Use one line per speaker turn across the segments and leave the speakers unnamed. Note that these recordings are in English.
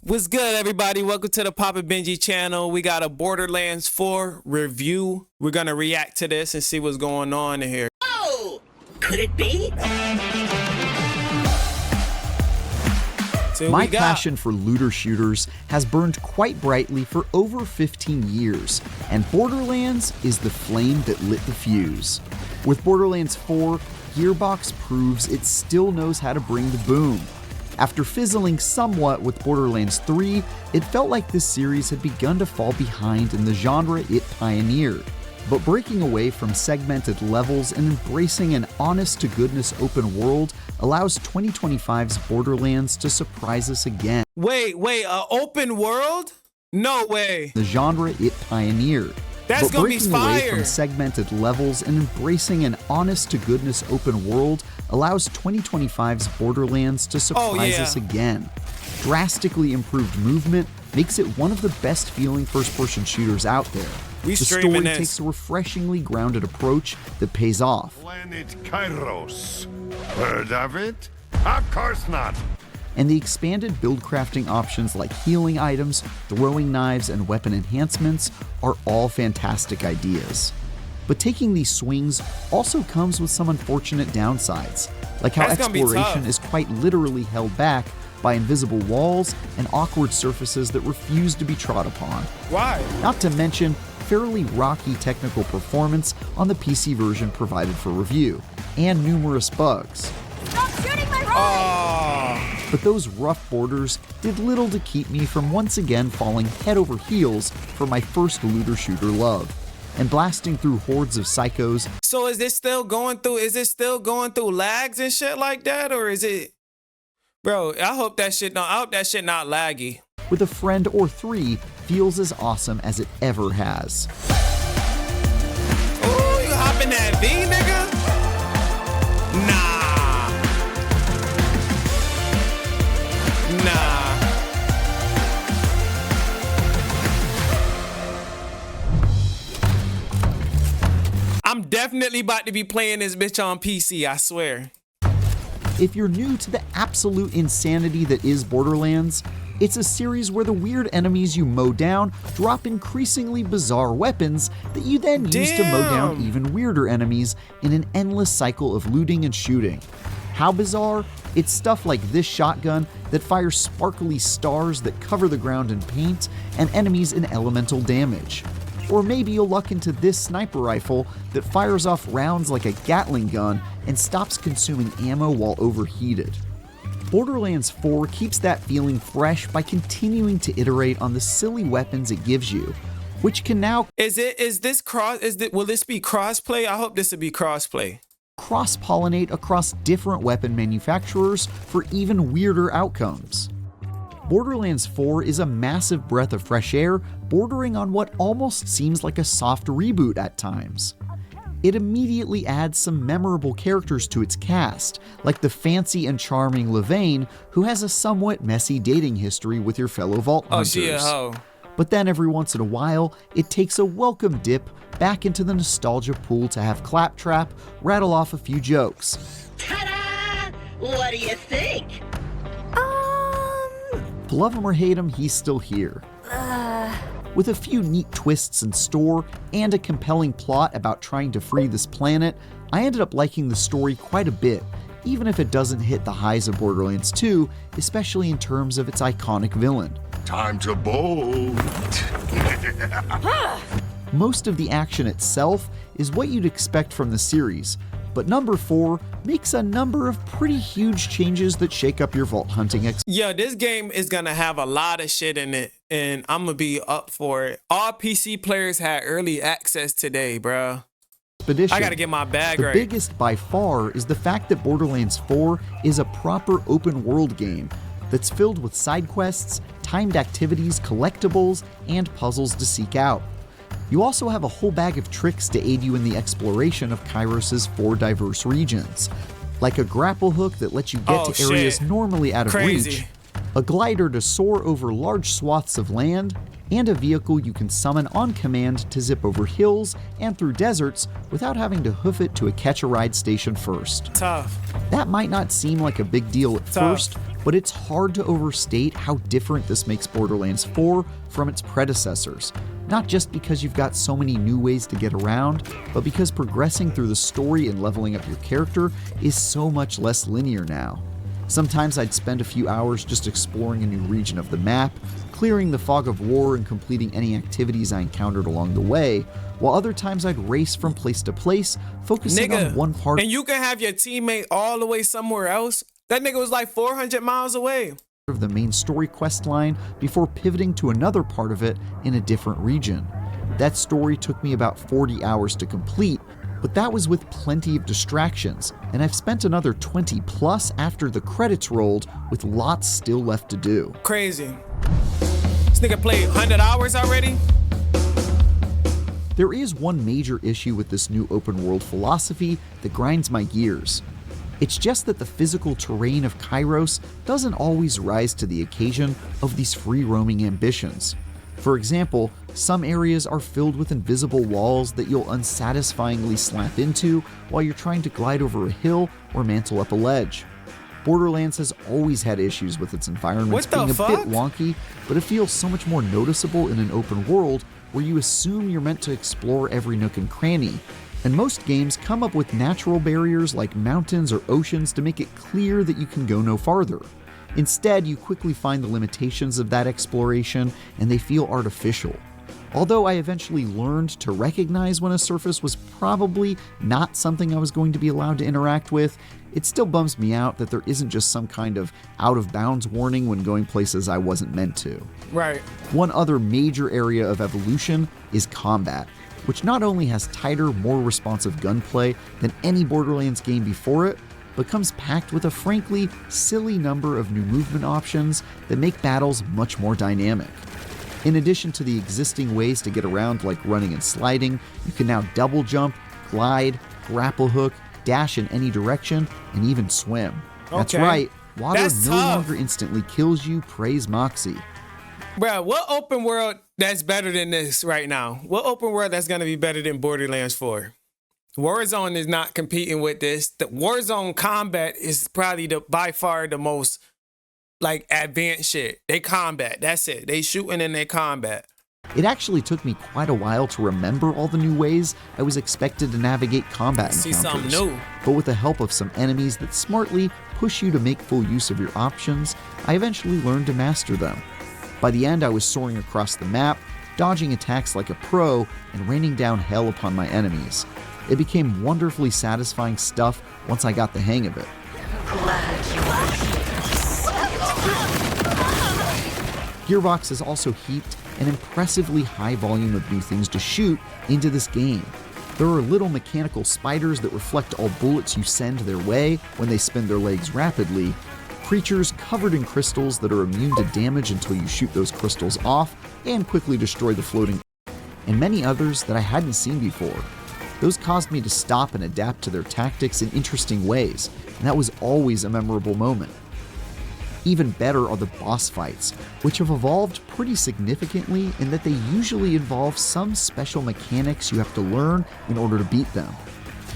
What's good, everybody? Welcome to the Poppa Benji channel. We got a Borderlands 4 review. We're gonna react to this and see what's going on in here.
Oh, could it be?
My passion for looter shooters has burned quite brightly for over 15 years, and Borderlands is the flame that lit the fuse. With Borderlands 4, Gearbox proves it still knows how to bring the boom. After fizzling somewhat with Borderlands 3, it felt like this series had begun to fall behind in the genre it pioneered. But breaking away from segmented levels and embracing an honest-to-goodness open world allows 2025's Borderlands to surprise us again.
Wait, open world? No way.
The genre it pioneered.
That's gonna be
fire. Breaking away from segmented levels and embracing an honest-to-goodness open world allows 2025's Borderlands to surprise us again. Drastically improved movement makes it one of the best feeling first-person shooters out there. The story takes a refreshingly grounded approach that pays off.
Planet Kairos. Heard of it? Of course not.
And the expanded build crafting options like healing items, throwing knives, and weapon enhancements are all fantastic ideas. But taking these swings also comes with some unfortunate downsides, like how exploration is quite literally held back by invisible walls and awkward surfaces that refuse to be trod upon.
Why?
Not to mention fairly rocky technical performance on the PC version provided for review, and numerous bugs.
Stop shooting my ride!
But those rough borders did little to keep me from once again falling head over heels for my first looter shooter love, and blasting through hordes of psychos.
So is it still going through lags and shit like that, or is it? Bro, I hope that shit not laggy.
With a friend or three feels as awesome as it ever has.
Ooh, you hopping that V, nigga? Nah. I'm definitely about to be playing this bitch on PC, I swear.
If you're new to the absolute insanity that is Borderlands, it's a series where the weird enemies you mow down drop increasingly bizarre weapons that you then use to mow down even weirder enemies in an endless cycle of looting and shooting. How bizarre? It's stuff like this shotgun that fires sparkly stars that cover the ground in paint and enemies in elemental damage. Or maybe you'll luck into this sniper rifle that fires off rounds like a Gatling gun and stops consuming ammo while overheated. Borderlands 4 keeps that feeling fresh by continuing to iterate on the silly weapons it gives you, which can now
will this be crossplay? I hope this will be crossplay.
Cross-pollinate across different weapon manufacturers for even weirder outcomes. Borderlands 4 is a massive breath of fresh air, bordering on what almost seems like a soft reboot at times. It immediately adds some memorable characters to its cast, like the fancy and charming Levane, who has a somewhat messy dating history with your fellow Vault Hunters.
Oh, she a hoe.
But then every once in a while, it takes a welcome dip back into the nostalgia pool to have Claptrap rattle off a few jokes.
Ta-da! What do you think?
Love him or hate him, he's still here. With a few neat twists in store and a compelling plot about trying to free this planet, I ended up liking the story quite a bit, even if it doesn't hit the highs of Borderlands 2, especially in terms of its iconic villain.
Time to bolt.
Most of the action itself is what you'd expect from the series, but number 4 makes a number of pretty huge changes that shake up your vault hunting
Yeah, this game is gonna have a lot of shit in it, and I'm gonna be up for it. All PC players had early access today, bro. I gotta get my bag right.
The biggest by far is the fact that Borderlands 4 is a proper open world game that's filled with side quests, timed activities, collectibles, and puzzles to seek out. You also have a whole bag of tricks to aid you in the exploration of Kairos' 4 diverse regions, like a grapple hook that lets you get to areas normally out of reach, a glider to soar over large swaths of land, and a vehicle you can summon on command to zip over hills and through deserts without having to hoof it to a catch-a-ride station first.
Tough.
That might not seem like a big deal at first, but it's hard to overstate how different this makes Borderlands 4 from its predecessors. Not just because you've got so many new ways to get around, but because progressing through the story and leveling up your character is so much less linear now. Sometimes I'd spend a few hours just exploring a new region of the map, clearing the fog of war and completing any activities I encountered along the way, while other times I'd race from place to place, focusing on one part.
And you can have your teammate all the way somewhere else? That nigga was like 400 miles away.
Of the main story quest line before pivoting to another part of it in a different region. That story took me about 40 hours to complete, but that was with plenty of distractions, and I've spent another 20 plus after the credits rolled, with lots still left to do.
Crazy. This nigga played 100 hours already?
There is one major issue with this new open world philosophy that grinds my gears. It's just that the physical terrain of Kairos doesn't always rise to the occasion of these free-roaming ambitions. For example, some areas are filled with invisible walls that you'll unsatisfyingly slap into while you're trying to glide over a hill or mantle up a ledge. Borderlands has always had issues with its environments being a bit wonky, but it feels so much more noticeable in an open world where you assume you're meant to explore every nook and cranny. And most games come up with natural barriers like mountains or oceans to make it clear that you can go no farther. Instead, you quickly find the limitations of that exploration, and they feel artificial. Although I eventually learned to recognize when a surface was probably not something I was going to be allowed to interact with, it still bums me out that there isn't just some kind of out-of-bounds warning when going places I wasn't meant to.
Right.
One other major area of evolution is combat, which not only has tighter, more responsive gunplay than any Borderlands game before it, but comes packed with a frankly silly number of new movement options that make battles much more dynamic. In addition to the existing ways to get around like running and sliding, you can now double jump, glide, grapple hook, dash in any direction, and even swim. That's right, water no longer instantly kills you, praise Moxie.
Bro, what open world that's better than this right now? What open world that's gonna be better than Borderlands 4? Warzone is not competing with this. The Warzone combat is probably by far the most like advanced shit. They combat, that's it. They shooting and they combat.
It actually took me quite a while to remember all the new ways I was expected to navigate combat encounters.
See something new.
But with the help of some enemies that smartly push you to make full use of your options, I eventually learned to master them. By the end, I was soaring across the map, dodging attacks like a pro, and raining down hell upon my enemies. It became wonderfully satisfying stuff once I got the hang of it. Gearbox has also heaped an impressively high volume of new things to shoot into this game. There are little mechanical spiders that reflect all bullets you send their way when they spin their legs rapidly, creatures covered in crystals that are immune to damage until you shoot those crystals off and quickly destroy the floating, and many others that I hadn't seen before. Those caused me to stop and adapt to their tactics in interesting ways, and that was always a memorable moment. Even better are the boss fights, which have evolved pretty significantly in that they usually involve some special mechanics you have to learn in order to beat them.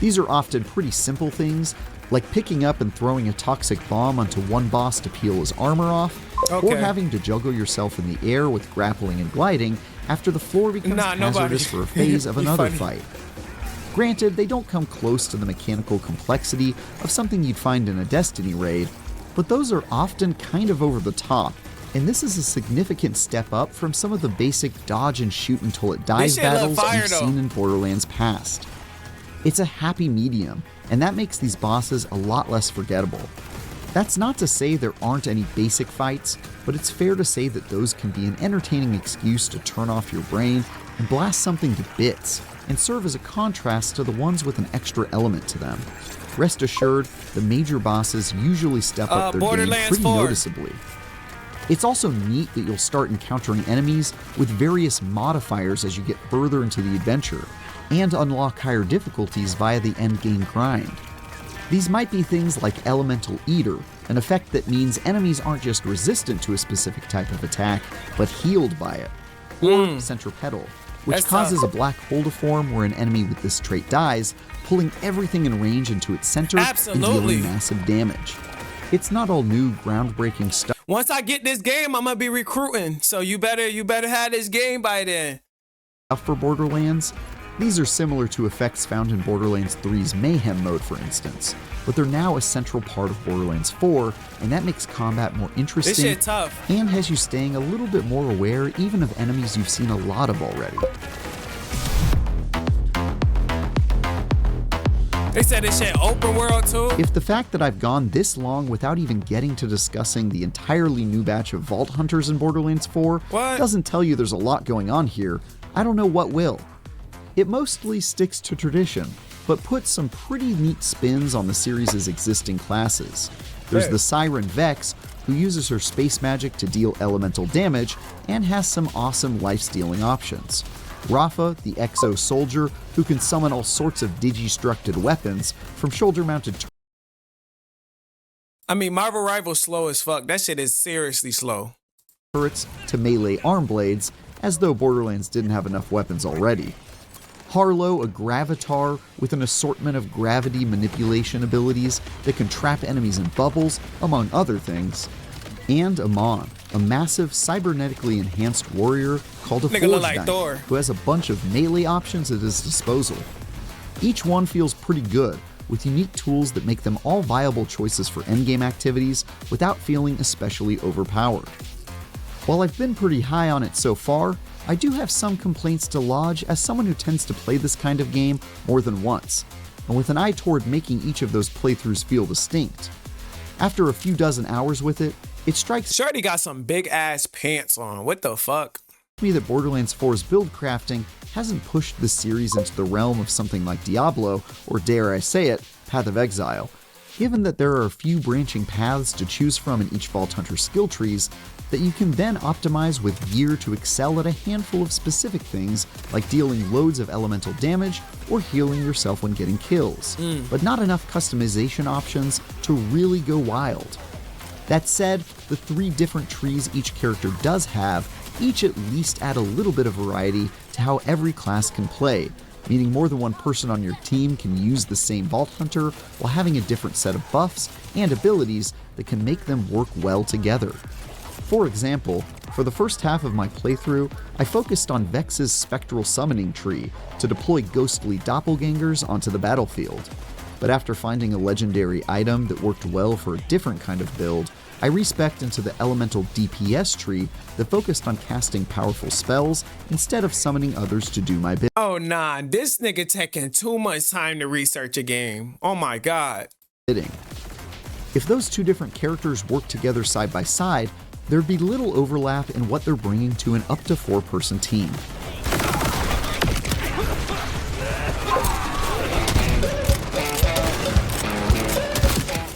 These are often pretty simple things, like picking up and throwing a toxic bomb onto one boss to peel his armor off, or having to juggle yourself in the air with grappling and gliding after the floor becomes hazardous for a phase of another fight. Granted, they don't come close to the mechanical complexity of something you'd find in a Destiny raid, but those are often kind of over the top, and this is a significant step up from some of the basic dodge and shoot until it dies battles you've seen in Borderlands past. It's a happy medium, and that makes these bosses a lot less forgettable. That's not to say there aren't any basic fights, but it's fair to say that those can be an entertaining excuse to turn off your brain and blast something to bits, and serve as a contrast to the ones with an extra element to them. Rest assured, the major bosses usually step up their game pretty noticeably. It's also neat that you'll start encountering enemies with various modifiers as you get further into the adventure, and unlock higher difficulties via the endgame grind. These might be things like Elemental Eater, an effect that means enemies aren't just resistant to a specific type of attack, but healed by it. Or Centripetal, which causes a black hole to form where an enemy with this trait dies, pulling everything in range into its center and dealing massive damage. It's not all new, groundbreaking stuff
Once I get this game, I'm gonna be recruiting. So you better have this game by then.
for Borderlands. These are similar to effects found in Borderlands 3's Mayhem mode, for instance, but they're now a central part of Borderlands 4, and that makes combat more interesting
This shit tough.
and has you staying a little bit more aware even of enemies you've seen a lot of already.
They said this shit open world too.
If the fact that I've gone this long without even getting to discussing the entirely new batch of Vault Hunters in Borderlands 4
What?
doesn't tell you there's a lot going on here, I don't know what will. It mostly sticks to tradition, but puts some pretty neat spins on the series' existing classes. There's
Hey.
the Siren Vex, who uses her space magic to deal elemental damage and has some awesome life-stealing options. Rafa, the Exo Soldier, who can summon all sorts of digistructed weapons, from shoulder-mounted
I mean, Marvel Rival's slow as fuck. That shit is seriously slow.
turrets to melee arm blades, as though Borderlands didn't have enough weapons already. Harlow, a Gravitar with an assortment of gravity manipulation abilities that can trap enemies in bubbles, among other things. And Amon, a massive cybernetically enhanced warrior called a
Nigga
Forge
look like
Knight,
Thor.
who has a bunch of melee options at his disposal. Each one feels pretty good, with unique tools that make them all viable choices for endgame activities without feeling especially overpowered. While I've been pretty high on it so far, I do have some complaints to lodge as someone who tends to play this kind of game more than once, and with an eye toward making each of those playthroughs feel distinct. After a few dozen hours with it, it strikes
Shorty got some big ass pants on. What the fuck?
me that Borderlands 4's build crafting hasn't pushed the series into the realm of something like Diablo, or dare I say it, Path of Exile, given that there are a few branching paths to choose from in each Vault Hunter skill trees that you can then optimize with gear to excel at a handful of specific things like dealing loads of elemental damage or healing yourself when getting kills, but not enough customization options to really go wild. That said, the 3 different trees each character does have each at least add a little bit of variety to how every class can play, meaning more than one person on your team can use the same Vault Hunter while having a different set of buffs and abilities that can make them work well together. For example, for the first half of my playthrough, I focused on Vex's spectral summoning tree to deploy ghostly doppelgangers onto the battlefield. But after finding a legendary item that worked well for a different kind of build, I respec'd into the elemental DPS tree that focused on casting powerful spells instead of summoning others to do my
Oh nah, this nigga taking too much time to research a game. Oh my god.
bidding. If those 2 different characters worked together side by side, there'd be little overlap in what they're bringing to an up to 4-person team.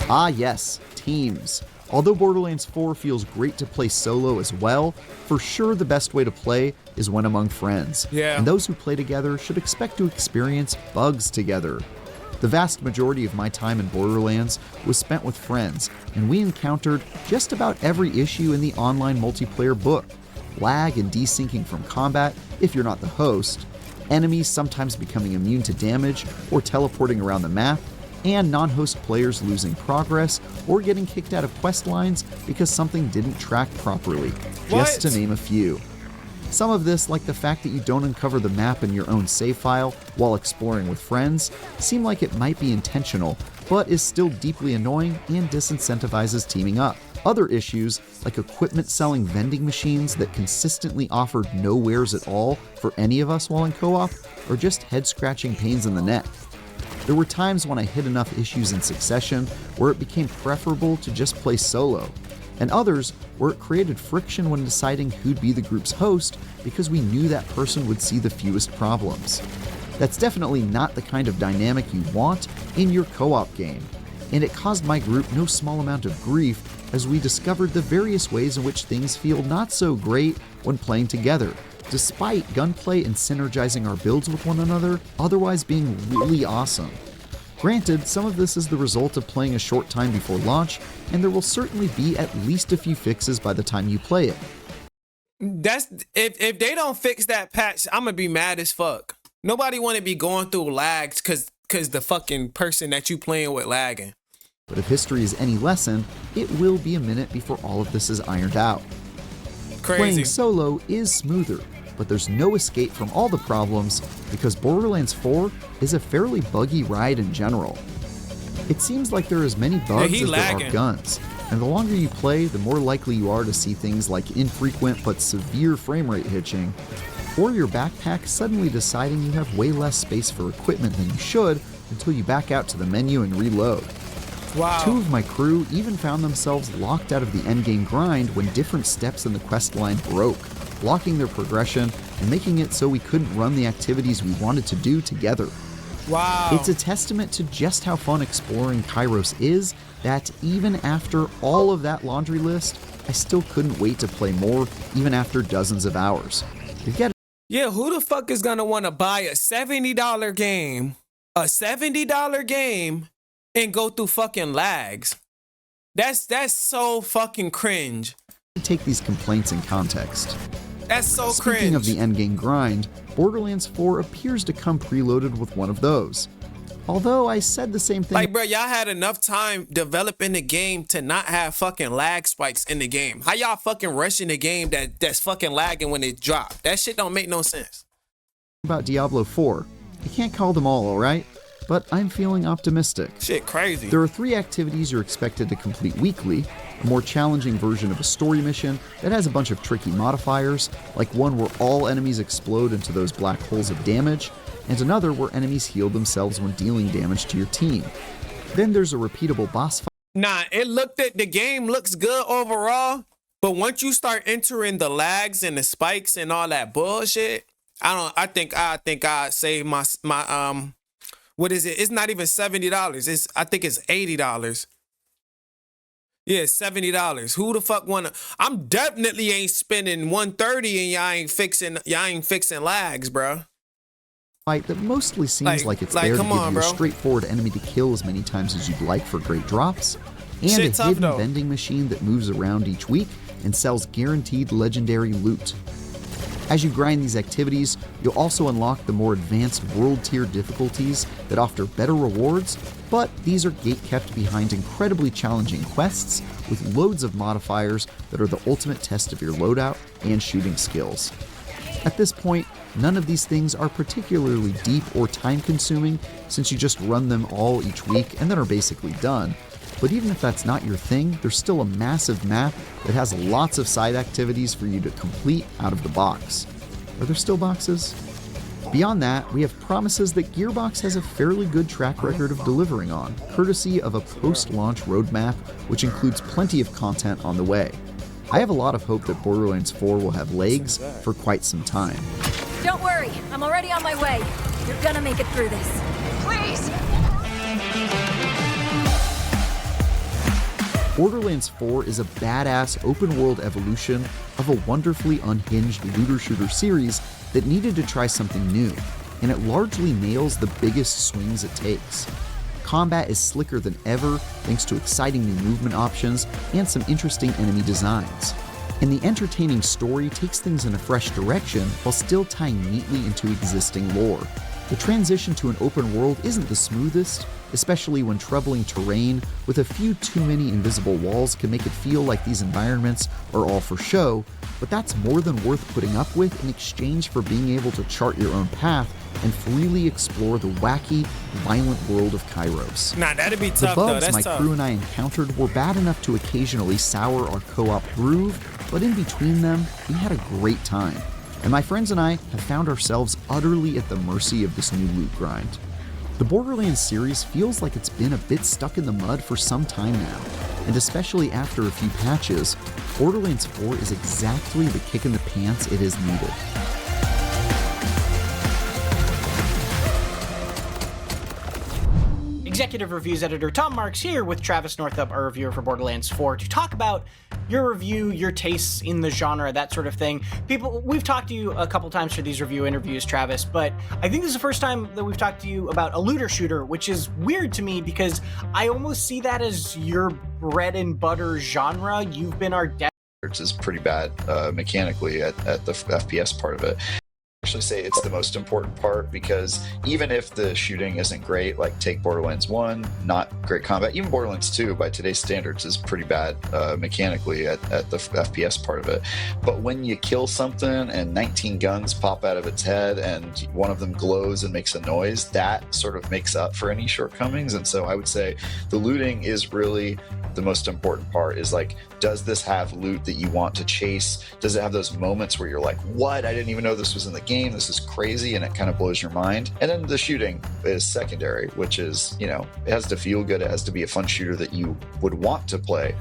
Ah yes, teams. Although Borderlands 4 feels great to play solo as well, for sure the best way to play is when among friends.
Yeah.
And those who play together should expect to experience bugs together. The vast majority of my time in Borderlands was spent with friends, and we encountered just about every issue in the online multiplayer book. Lag and desyncing from combat, if you're not the host, enemies sometimes becoming immune to damage or teleporting around the map, and non-host players losing progress or getting kicked out of quest lines because something didn't track properly, just to
What?
name a few. Some of this, like the fact that you don't uncover the map in your own save file while exploring with friends, seem like it might be intentional, but is still deeply annoying and disincentivizes teaming up. Other issues, like equipment selling vending machines that consistently offered no wares at all for any of us while in co-op, are just head-scratching pains in the neck. There were times when I hit enough issues in succession where it became preferable to just play solo, and others where it created friction when deciding who'd be the group's host because we knew that person would see the fewest problems. That's definitely not the kind of dynamic you want in your co-op game, and it caused my group no small amount of grief as we discovered the various ways in which things feel not so great when playing together, despite gunplay and synergizing our builds with one another otherwise being really awesome. Granted, some of this is the result of playing a short time before launch, and there will certainly be at least a few fixes by the time you play it.
That's if they don't fix that patch, I'm gonna be mad as fuck. Nobody wanna be going through lags cause the fucking person that you playing with lagging.
But if history is any lesson, it will be a minute before all of this is ironed out.
Crazy.
Playing solo is smoother, but there's no escape from all the problems because Borderlands 4 is a fairly buggy ride in general. It seems like there are as many bugs as there are guns, and the longer you play, the more likely you are to see things like infrequent but severe frame rate hitching, or your backpack suddenly deciding you have way less space for equipment than you should until you back out to the menu and reload.
Wow.
2 of my crew even found themselves locked out of the endgame grind when different steps in the quest line broke, blocking their progression and making it so we couldn't run the activities we wanted to do together.
Wow.
It's a testament to just how fun exploring Kairos is that even after all of that laundry list, I still couldn't wait to play more even after dozens of hours.
Yeah, who the fuck is gonna want to buy a $70 game, and go through fucking lags? That's so fucking cringe.
Take these complaints in context.
That's so cringe.
Speaking of the endgame grind, Borderlands 4 appears to come preloaded with one of those. Although I said the same thing.
Like, bro, y'all had enough time developing the game to not have fucking lag spikes in the game. How y'all fucking rushing the game that's fucking lagging when it drops? That shit don't make no sense.
About Diablo 4. You can't call them all right? But I'm feeling optimistic.
Shit crazy.
There are 3 activities you're expected to complete weekly, a more challenging version of a story mission that has a bunch of tricky modifiers, like one where all enemies explode into those black holes of damage, and another where enemies heal themselves when dealing damage to your team. Then there's a repeatable boss fight.
Nah, the game looks good overall, but once you start entering the lags and the spikes and all that bullshit, I think I'd save my what is it? It's not even $70. I think it's $80. Yeah, $70. Who the fuck wanna? I'm definitely ain't spending $130 and y'all ain't fixing lags, bro.
Fight that mostly seems like it's there to give you a straightforward enemy to kill as many times as you'd like for great drops, and a hidden vending machine that moves around each week and sells guaranteed legendary loot. As you grind these activities, you'll also unlock the more advanced world tier difficulties that offer better rewards, but these are gate-kept behind incredibly challenging quests with loads of modifiers that are the ultimate test of your loadout and shooting skills. At this point, none of these things are particularly deep or time-consuming since you just run them all each week and then are basically done. But even if that's not your thing, there's still a massive map that has lots of side activities for you to complete out of the box. Are there still boxes? Beyond that, we have promises that Gearbox has a fairly good track record of delivering on, courtesy of a post-launch roadmap which includes plenty of content on the way. I have a lot of hope that Borderlands 4 will have legs for quite some time.
Don't worry, I'm already on my way. You're gonna make it through this. Please!
Borderlands 4 is a badass open-world evolution of a wonderfully unhinged looter-shooter series that needed to try something new, and it largely nails the biggest swings it takes. Combat is slicker than ever thanks to exciting new movement options and some interesting enemy designs. And the entertaining story takes things in a fresh direction while still tying neatly into existing lore. The transition to an open world isn't the smoothest, especially when troubling terrain with a few too many invisible walls can make it feel like these environments are all for show, but that's more than worth putting up with in exchange for being able to chart your own path and freely explore the wacky, violent world of Kairos.
Nah, that'd be tough,
the bugs
though. That's
my
tough.
crew and I encountered were bad enough to occasionally sour our co-op groove, but in between them, we had a great time. And my friends and I have found ourselves utterly at the mercy of this new loot grind. The Borderlands series feels like it's been a bit stuck in the mud for some time now, and especially after a few patches, Borderlands 4 is exactly the kick in the pants it has needed.
Executive Reviews editor Tom Marks here with Travis Northup, our reviewer for Borderlands 4, to talk about your review, your tastes in the genre, that sort of thing. We've talked to you a couple times for these review interviews, Travis, but I think this is the first time that we've talked to you about a looter shooter, which is weird to me because I almost see that as your bread and butter genre. You've been our
is pretty bad mechanically at the FPS part of it. actually say it's the most important part, because even if the shooting isn't great, like take Borderlands 1, not great combat. Even Borderlands 2, by today's standards, is pretty bad mechanically at the FPS part of it. But when you kill something and 19 guns pop out of its head and one of them glows and makes a noise, that sort of makes up for any shortcomings. And so I would say the looting is really the most important part. Is like, does this have loot that you want to chase? Does it have those moments where you're like, what? I didn't even know this was in the game. This is crazy. And it kind of blows your mind. And then the shooting is secondary, which is, it has to feel good. It has to be a fun shooter that you would want to play.